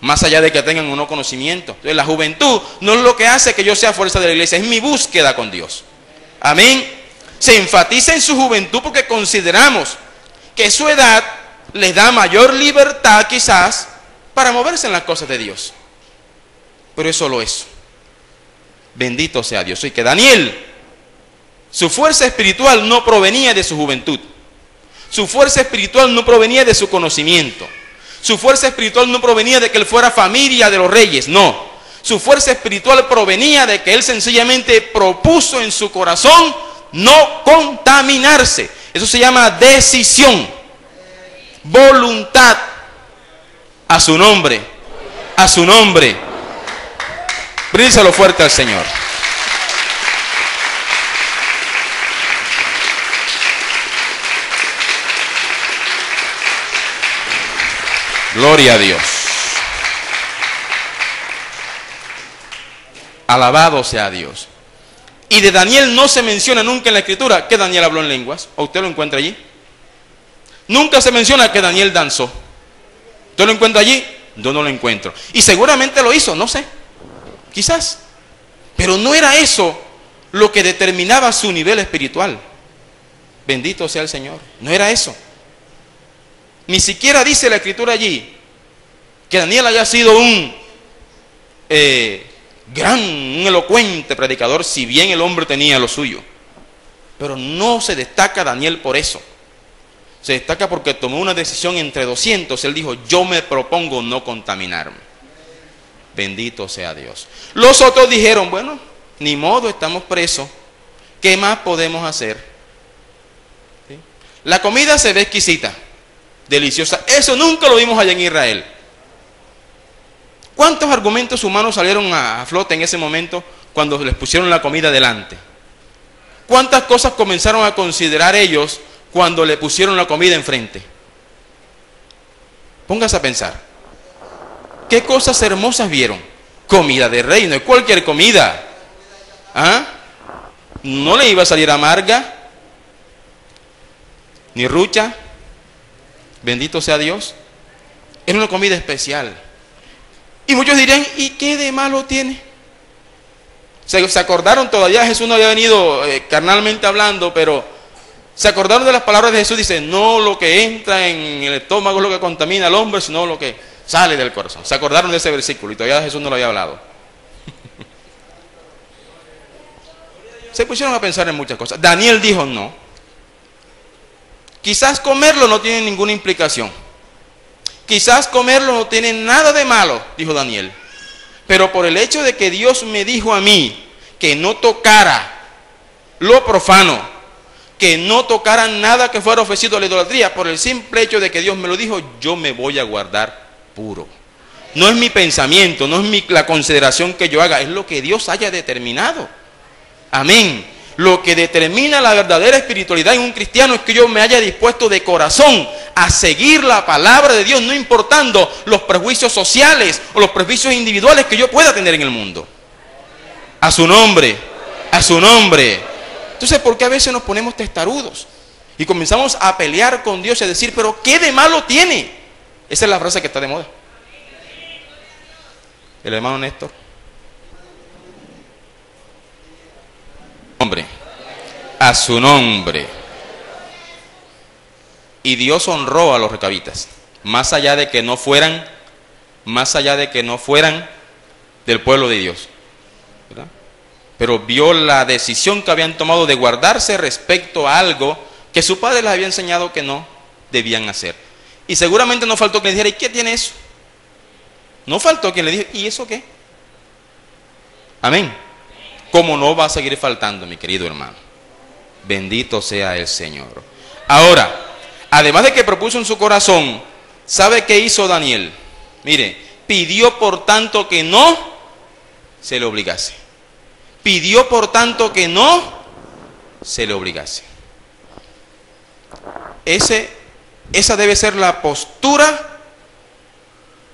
más allá de que tengan un conocimiento. Entonces la juventud no es lo que hace que yo sea fuerza de la iglesia, es mi búsqueda con Dios. Amén. Se enfatiza en su juventud porque consideramos que su edad les da mayor libertad quizás para moverse en las cosas de Dios. Pero es solo eso. Bendito sea Dios. Y que Daniel, su fuerza espiritual no provenía de su juventud. Su fuerza espiritual no provenía de su conocimiento. Su fuerza espiritual no provenía de que él fuera familia de los reyes. No. Su fuerza espiritual provenía de que él sencillamente propuso en su corazón no contaminarse. Eso se llama decisión. Voluntad. A su nombre. A su nombre. Bríndeselo fuerte al Señor. Gloria a Dios. Alabado sea Dios. Y de Daniel no se menciona nunca en la Escritura que Daniel habló en lenguas. ¿O usted lo encuentra allí? Nunca se menciona que Daniel danzó. ¿Usted lo encuentra allí? Yo no lo encuentro. Y seguramente lo hizo, no sé. Quizás. Pero no era eso lo que determinaba su nivel espiritual. Bendito sea el Señor. No era eso. Ni siquiera dice la Escritura allí que Daniel haya sido un un elocuente predicador, si bien el hombre tenía lo suyo. Pero no se destaca Daniel por eso. Se destaca porque tomó una decisión entre 200. Él dijo, yo me propongo no contaminarme. Bendito sea Dios. Los otros dijeron, bueno, ni modo, estamos presos. ¿Qué más podemos hacer? ¿Sí? La comida se ve exquisita, deliciosa. Eso nunca lo vimos allá en Israel. ¿Cuántos argumentos humanos salieron a flote en ese momento cuando les pusieron la comida delante? ¿Cuántas cosas comenzaron a considerar ellos cuando le pusieron la comida enfrente? Póngase a pensar. ¿Qué cosas hermosas vieron? Comida de rey, no es cualquier comida. ¿Ah? No le iba a salir amarga, ni rucha. Bendito sea Dios. Era una comida especial. Y muchos dirían, ¿y qué de malo tiene? Se acordaron todavía, Jesús no había venido carnalmente hablando, pero se acordaron de las palabras de Jesús. Dice, no lo que entra en el estómago es lo que contamina al hombre, sino lo que sale del corazón. Se acordaron de ese versículo y todavía Jesús no lo había hablado. Se pusieron a pensar en muchas cosas. Daniel dijo no. Quizás comerlo no tiene ninguna implicación. Quizás comerlo no tiene nada de malo, dijo Daniel. Pero por el hecho de que Dios me dijo a mí que no tocara lo profano, que no tocara nada que fuera ofrecido a la idolatría, por el simple hecho de que Dios me lo dijo, yo me voy a guardar puro. No es mi pensamiento, no es la consideración que yo haga, es lo que Dios haya determinado. Amén. Lo que determina la verdadera espiritualidad en un cristiano es que yo me haya dispuesto de corazón a seguir la palabra de Dios, no importando los prejuicios sociales o los prejuicios individuales que yo pueda tener en el mundo. A su nombre, a su nombre. Entonces, ¿por qué a veces nos ponemos testarudos? Y comenzamos a pelear con Dios y a decir, pero ¿qué de malo tiene? Esa es la frase que está de moda. El hermano Néstor. Hombre, a su nombre. Y Dios honró a los recabitas, más allá de que no fueran del pueblo de Dios, ¿verdad? Pero vio la decisión que habían tomado de guardarse respecto a algo que su padre les había enseñado que no debían hacer. Y seguramente no faltó quien le dijera, ¿y qué tiene eso? No faltó quien le dijera, ¿y eso qué? Amén. Como no va a seguir faltando, mi querido hermano. Bendito sea el Señor. Ahora, además de que propuso en su corazón, ¿sabe qué hizo Daniel? Mire, pidió por tanto que no se le obligase. Pidió por tanto que no se le obligase. Esa debe ser la postura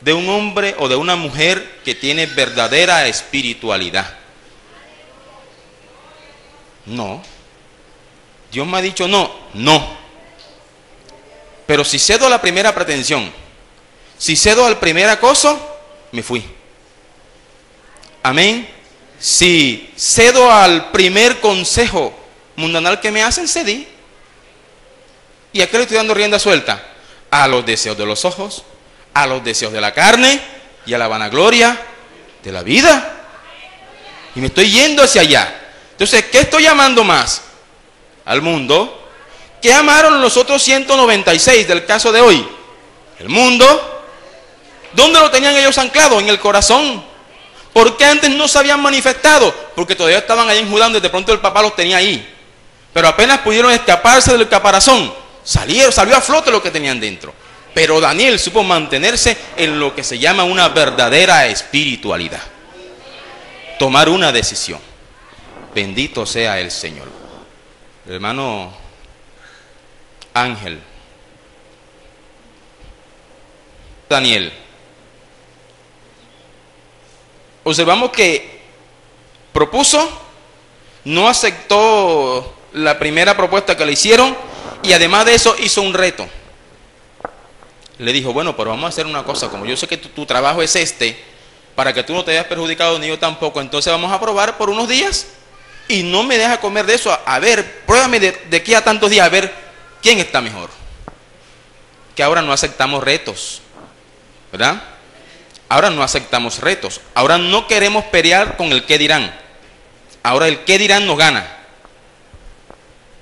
de un hombre o de una mujer que tiene verdadera espiritualidad. No. Dios me ha dicho no, no. Pero si cedo a la primera pretensión, si cedo al primer acoso, me fui. Amén. Si cedo al primer consejo mundanal que me hacen, cedí. ¿Y a qué le estoy dando rienda suelta? A los deseos de los ojos, a los deseos de la carne y a la vanagloria de la vida. Y me estoy yendo hacia allá. Entonces, ¿qué estoy amando más? Al mundo. ¿Qué amaron los otros 196 del caso de hoy? El mundo. ¿Dónde lo tenían ellos anclado? En el corazón. ¿Por qué antes no se habían manifestado? Porque todavía estaban ahí en Judá, donde de pronto el papá los tenía ahí. Pero apenas pudieron escaparse del caparazón, salió a flote lo que tenían dentro. Pero Daniel supo mantenerse en lo que se llama una verdadera espiritualidad. Tomar una decisión. Bendito sea el Señor. El hermano Ángel. Daniel. Observamos que propuso no aceptó la primera propuesta que le hicieron y además de eso hizo un reto. Le dijo, bueno, pero vamos a hacer una cosa, como yo sé que tu trabajo es este, para que tú no te hayas perjudicado ni yo tampoco, entonces vamos a probar por unos días y no me deja comer de eso, a ver, pruébame de aquí a tantos días, a ver quién está mejor. Que ahora no aceptamos retos, ¿verdad? Ahora no aceptamos retos, ahora no queremos pelear con el qué dirán, ahora el qué dirán nos gana.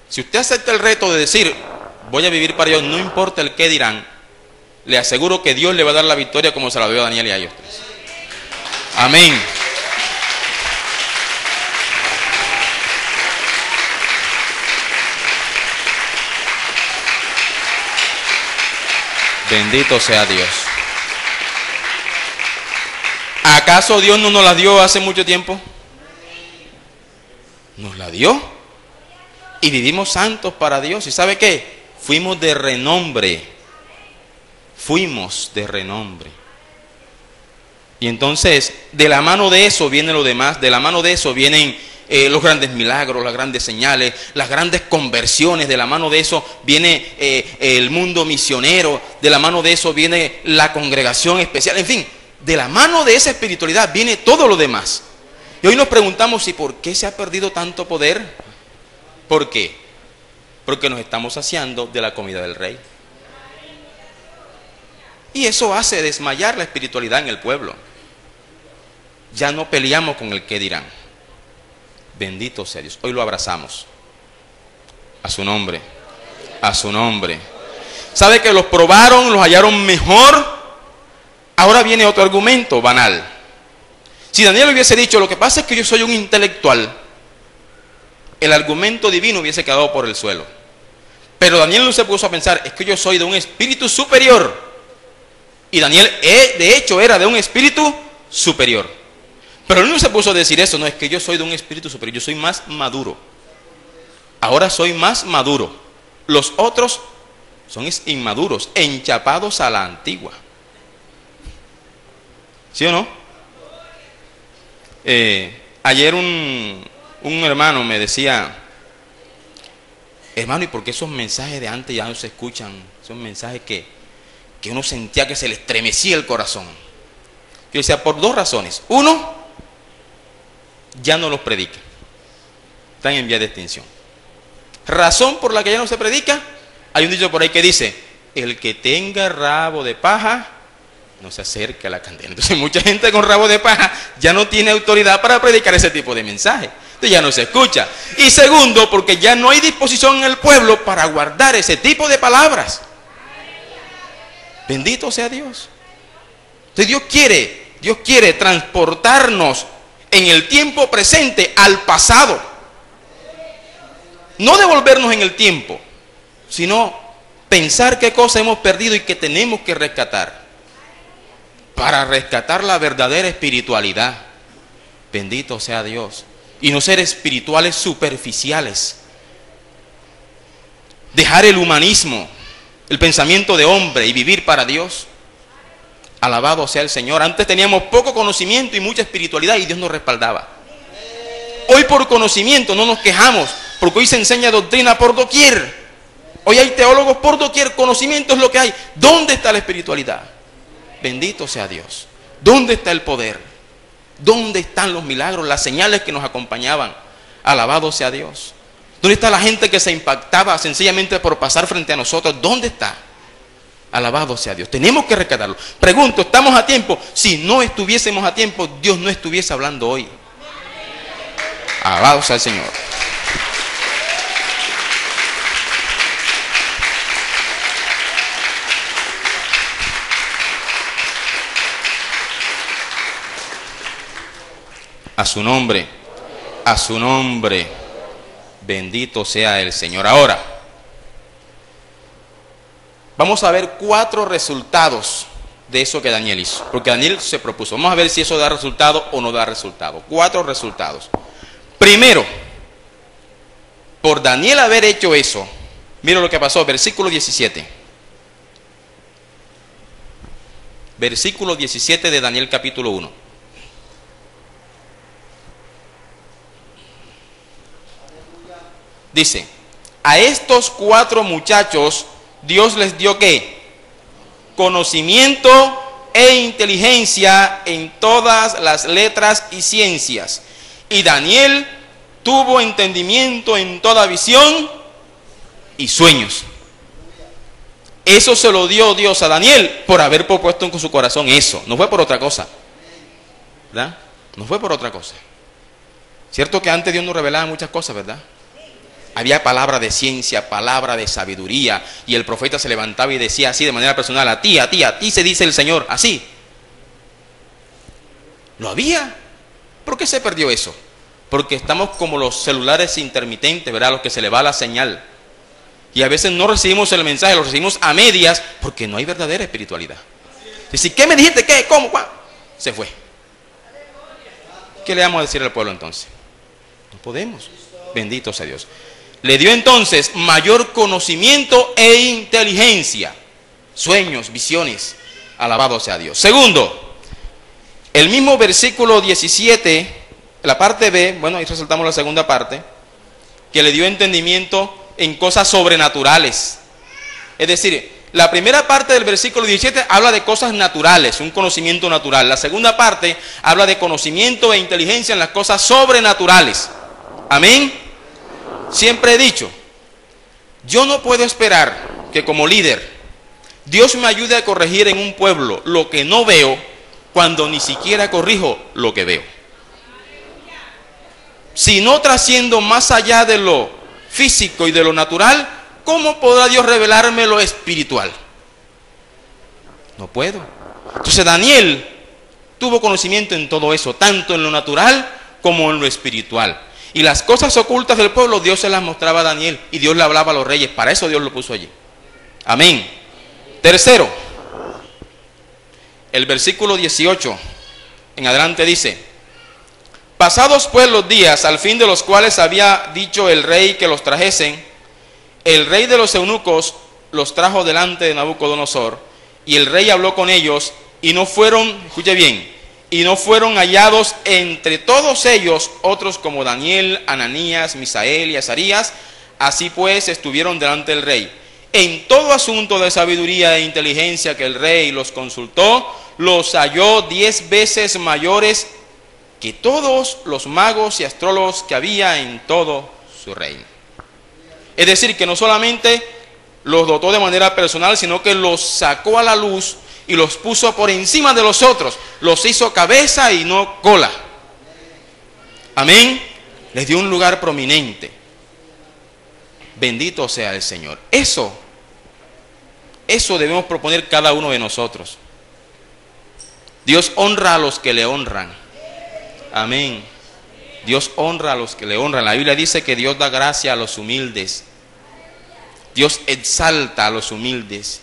Si usted acepta el reto de decir, voy a vivir para Dios, no importa el qué dirán, le aseguro que Dios le va a dar la victoria como se la dio a Daniel y a ellos tres. Amén. Bendito sea Dios. ¿Acaso Dios no nos la dio hace mucho tiempo? Nos la dio. Y vivimos santos para Dios. ¿Y sabe qué? Fuimos de renombre. Fuimos de renombre. Y entonces, de la mano de eso viene lo demás. De la mano de eso vienen los grandes milagros, las grandes señales, las grandes conversiones. De la mano de eso viene el mundo misionero. De la mano de eso viene la congregación especial. En fin, de la mano de esa espiritualidad viene todo lo demás. Y hoy nos preguntamos, ¿y por qué se ha perdido tanto poder? ¿Por qué? Porque nos estamos saciando de la comida del rey. Y eso hace desmayar la espiritualidad en el pueblo. Ya no peleamos con el qué dirán. Bendito sea Dios. Hoy lo abrazamos. A su nombre. A su nombre. ¿Sabe que los probaron, los hallaron mejor? Ahora viene otro argumento banal. Si Daniel hubiese dicho, lo que pasa es que yo soy un intelectual, el argumento divino hubiese quedado por el suelo. Pero Daniel no se puso a pensar, es que yo soy de un espíritu superior. Y Daniel, de hecho, era de un espíritu superior. Pero él no se puso a decir eso, no, es que yo soy de un espíritu superior, yo soy más maduro. Ahora soy más maduro. Los otros son inmaduros, enchapados a la antigua. ¿Sí o no? Ayer un hermano me decía, hermano, ¿y por qué esos mensajes de antes ya no se escuchan? Esos mensajes que uno sentía que se le estremecía el corazón. Yo decía, por dos razones. Uno, ya no los predica. Están en vía de extinción. Razón por la que ya no se predica, hay un dicho por ahí que dice, el que tenga rabo de paja, no se acerca a la candela. Entonces mucha gente con rabo de paja ya no tiene autoridad para predicar ese tipo de mensaje. Entonces ya no se escucha. Y segundo, porque ya no hay disposición en el pueblo para guardar ese tipo de palabras. Bendito sea Dios. Entonces Dios quiere transportarnos en el tiempo presente al pasado. No devolvernos en el tiempo, sino pensar qué cosa hemos perdido y que tenemos que rescatar. Para rescatar la verdadera espiritualidad. Bendito sea Dios. Y no ser espirituales superficiales. Dejar el humanismo, el pensamiento de hombre y vivir para Dios. Alabado sea el Señor. Antes teníamos poco conocimiento y mucha espiritualidad y Dios nos respaldaba. Hoy por conocimiento no nos quejamos, porque hoy se enseña doctrina por doquier. Hoy hay teólogos por doquier, conocimiento es lo que hay. ¿Dónde está la espiritualidad? Bendito sea Dios. ¿Dónde está el poder? ¿Dónde están los milagros, las señales que nos acompañaban? Alabado sea Dios. ¿Dónde está la gente que se impactaba sencillamente por pasar frente a nosotros? ¿Dónde está? Alabado sea Dios. Tenemos que rescatarlo. Pregunto, ¿estamos a tiempo? Si no estuviésemos a tiempo, Dios no estuviese hablando hoy. Alabado sea el Señor. A su nombre, a su nombre, bendito sea el Señor. Ahora, vamos a ver 4 resultados de eso que Daniel hizo, porque Daniel se propuso. Vamos a ver si eso da resultado o no da resultado. 4 resultados. Primero, por Daniel haber hecho eso, mira lo que pasó, versículo 17. Versículo 17 de Daniel capítulo 1. Dice, a estos 4 muchachos Dios les dio ¿qué? Conocimiento e inteligencia en todas las letras y ciencias. Y Daniel tuvo entendimiento en toda visión y sueños. Eso se lo dio Dios a Daniel por haber propuesto en su corazón eso. No fue por otra cosa, ¿verdad? No fue por otra cosa. Cierto que antes Dios nos revelaba muchas cosas, ¿verdad? Había palabra de ciencia, palabra de sabiduría, y el profeta se levantaba y decía así de manera personal: a ti se dice el Señor, así. Lo había. ¿Por qué se perdió eso? Porque estamos como los celulares intermitentes, ¿verdad? Los que se le va la señal. Y a veces no recibimos el mensaje, lo recibimos a medias, porque no hay verdadera espiritualidad. Es decir, ¿qué me dijiste? ¿Qué? ¿Cómo? ¿Cuándo? Se fue. ¿Qué le vamos a decir al pueblo entonces? No podemos. Bendito sea Dios. Le dio entonces mayor conocimiento e inteligencia, sueños, visiones. Alabado sea Dios. Segundo, el mismo versículo 17, la parte B, bueno, ahí resaltamos la segunda parte, que le dio entendimiento en cosas sobrenaturales. Es decir, la primera parte del versículo 17 habla de cosas naturales, un conocimiento natural. La segunda parte habla de conocimiento e inteligencia en las cosas sobrenaturales. Amén. Siempre he dicho, yo no puedo esperar que como líder Dios me ayude a corregir en un pueblo lo que no veo cuando ni siquiera corrijo lo que veo. Si no trasciendo más allá de lo físico y de lo natural, ¿cómo podrá Dios revelarme lo espiritual? No puedo. Entonces Daniel tuvo conocimiento en todo eso, tanto en lo natural como en lo espiritual. Y las cosas ocultas del pueblo Dios se las mostraba a Daniel, y Dios le hablaba a los reyes. Para eso Dios lo puso allí. Amén. Tercero, el versículo 18 en adelante dice: pasados pues los días, al fin de los cuales había dicho el rey que los trajesen, el rey de los eunucos los trajo delante de Nabucodonosor, y el rey habló con ellos, y no fueron, escuche bien, y no fueron hallados entre todos ellos otros como Daniel, Ananías, Misael y Azarías. Así pues estuvieron delante del rey. En todo asunto de sabiduría e inteligencia que el rey los consultó, los halló 10 veces mayores que todos los magos y astrólogos que había en todo su reino. Es decir, que no solamente los dotó de manera personal, sino que los sacó a la luz y los puso por encima de los otros, los hizo cabeza y no cola. Amén. Les dio un lugar prominente. Bendito sea el Señor. Eso debemos proponer cada uno de nosotros. Dios honra a los que le honran. Amén. Dios honra a los que le honran. La Biblia dice que Dios da gracia a los humildes. Dios exalta a los humildes.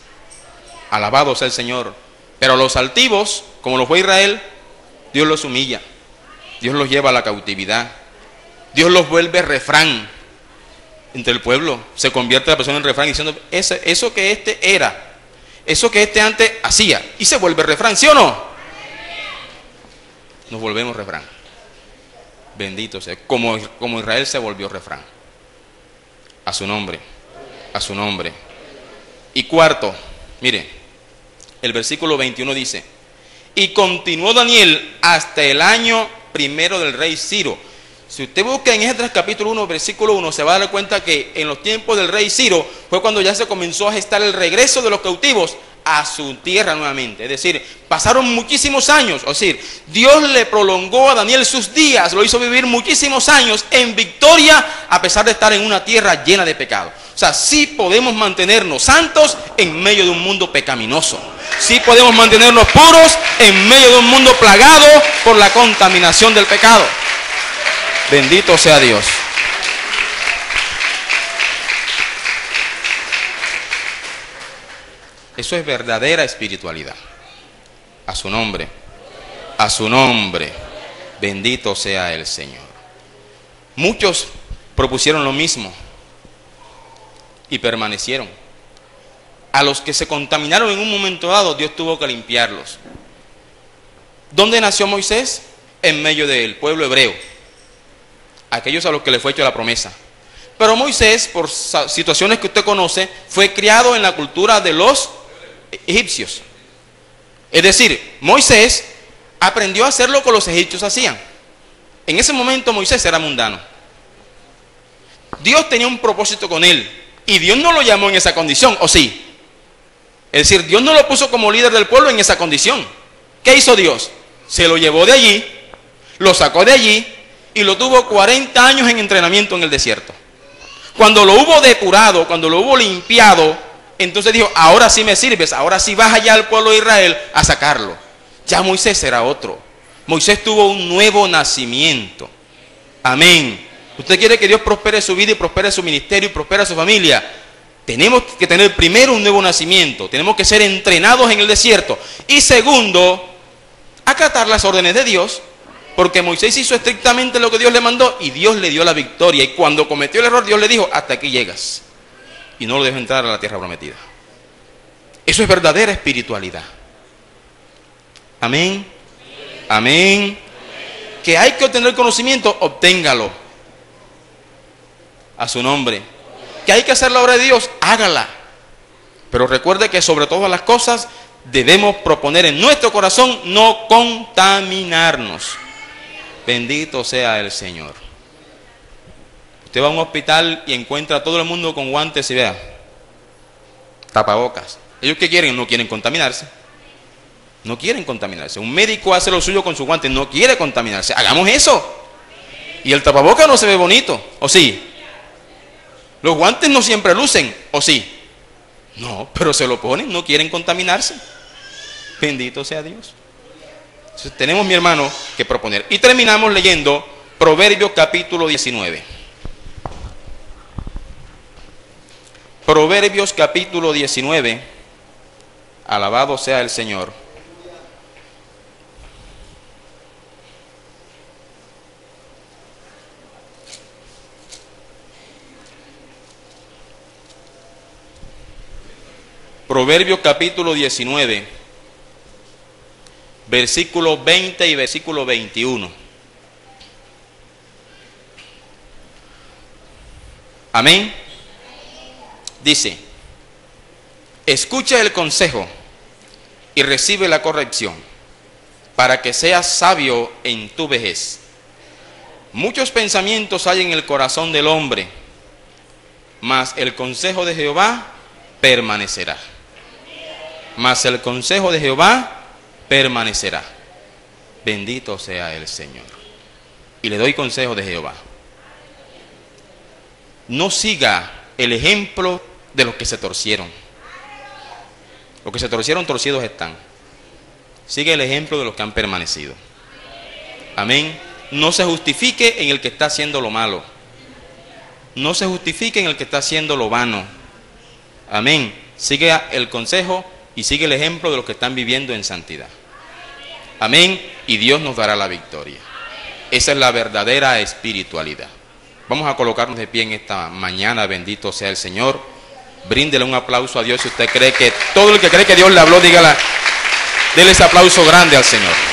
Alabado sea el Señor. Pero a los altivos, como lo fue Israel, Dios los humilla. Dios los lleva a la cautividad. Dios los vuelve refrán entre el pueblo. Se convierte la persona en refrán diciendo: eso que este era, eso que este antes hacía, y se vuelve refrán, ¿sí o no? Nos volvemos refrán. Bendito sea. Como Israel se volvió refrán. A su nombre. A su nombre. Y cuarto, mire, el versículo 21 dice: y continuó Daniel hasta el año primero del rey Ciro. Si usted busca en Esdras capítulo 1, versículo 1, se va a dar cuenta que en los tiempos del rey Ciro fue cuando ya se comenzó a gestar el regreso de los cautivos a su tierra nuevamente. Es decir, pasaron muchísimos años. Es decir, Dios le prolongó a Daniel sus días, lo hizo vivir muchísimos años en victoria, a pesar de estar en una tierra llena de pecado. O sea, sí podemos mantenernos santos en medio de un mundo pecaminoso. Sí podemos mantenernos puros en medio de un mundo plagado por la contaminación del pecado. Bendito sea Dios. Eso es verdadera espiritualidad. A su nombre. A su nombre. Bendito sea el Señor. Muchos propusieron lo mismo y permanecieron. A los que se contaminaron en un momento dado, Dios tuvo que limpiarlos. ¿Dónde nació Moisés? En medio del pueblo hebreo. Aquellos a los que le fue hecha la promesa. Pero Moisés, por situaciones que usted conoce, fue criado en la cultura de los egipcios. Es decir, Moisés aprendió a hacer lo que los egipcios hacían. En ese momento Moisés era mundano. Dios tenía un propósito con él y Dios no lo llamó en esa condición, ¿o sí? Es decir, Dios no lo puso como líder del pueblo en esa condición. ¿Qué hizo Dios? Se lo llevó de allí, lo sacó de allí y lo tuvo 40 años en entrenamiento en el desierto. Cuando lo hubo depurado, cuando lo hubo limpiado, entonces dijo, ahora sí me sirves, ahora sí vas allá al pueblo de Israel a sacarlo. Ya Moisés era otro. Moisés tuvo un nuevo nacimiento. Amén. Usted quiere que Dios prospere su vida y prospere su ministerio y prospere su familia. Tenemos que tener primero un nuevo nacimiento. Tenemos que ser entrenados en el desierto. Y segundo, acatar las órdenes de Dios. Porque Moisés hizo estrictamente lo que Dios le mandó y Dios le dio la victoria. Y cuando cometió el error, Dios le dijo, hasta aquí llegas. Y no lo dejó entrar a la tierra prometida. Eso es verdadera espiritualidad. Amén. Amén. Que hay que obtener conocimiento, obténgalo. A su nombre. Que hay que hacer la obra de Dios, hágala. Pero recuerde que sobre todas las cosas debemos proponer en nuestro corazón no contaminarnos. Bendito sea el Señor. Usted va a un hospital y encuentra a todo el mundo con guantes y vea, tapabocas. ¿Ellos qué quieren? No quieren contaminarse. No quieren contaminarse. Un médico hace lo suyo con sus guantes, no quiere contaminarse. Hagamos eso. Y el tapabocas no se ve bonito, ¿o sí? Los guantes no siempre lucen, ¿o sí? No, pero se lo ponen, no quieren contaminarse. Bendito sea Dios. Entonces, tenemos, mi hermano, que proponer. Y terminamos leyendo Proverbios capítulo 19. Proverbios capítulo 19. Alabado sea el Señor. Proverbios capítulo 19, versículo 20 y versículo 21. Amén. Dice, escucha el consejo y recibe la corrección, para que seas sabio en tu vejez. Muchos pensamientos hay en el corazón del hombre, mas el consejo de Jehová permanecerá. Mas el consejo de Jehová permanecerá. Bendito sea el Señor. Y le doy consejo de Jehová. No siga el ejemplo de los que se torcieron. Los que se torcieron, torcidos están. Sigue el ejemplo de los que han permanecido. Amén. No se justifique en el que está haciendo lo malo. No se justifique en el que está haciendo lo vano. Amén. Sigue el consejo y sigue el ejemplo de los que están viviendo en santidad. Amén. Y Dios nos dará la victoria. Esa es la verdadera espiritualidad. Vamos a colocarnos de pie en esta mañana. Bendito sea el Señor. Bríndele un aplauso a Dios si usted cree que, todo el que cree que Dios le habló, dígala, déle ese aplauso grande al Señor.